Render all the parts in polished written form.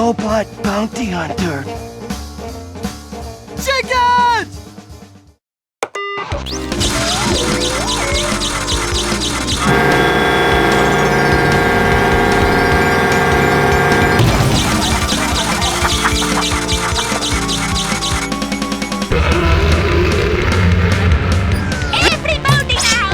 robot bounty hunter. Chickens! Everybody now!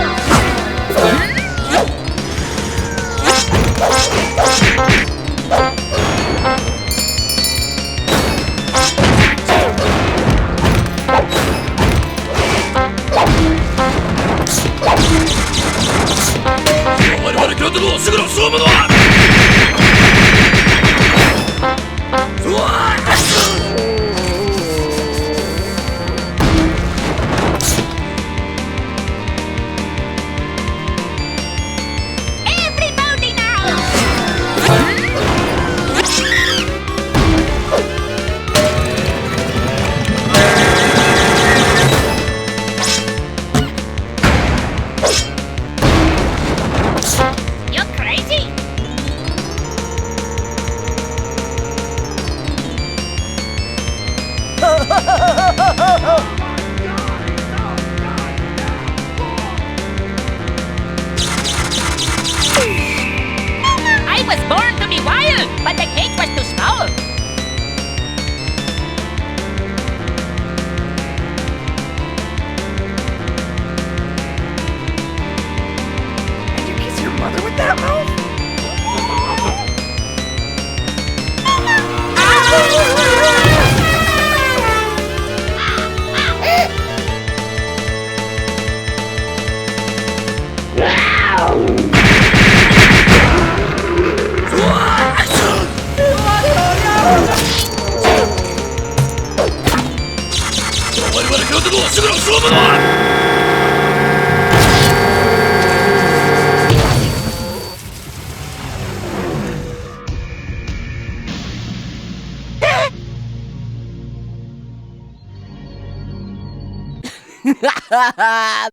Everybody now! You're crazy! I was born to be wild, but the cage was too small. Did you kiss your mother with that mouth?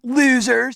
Losers!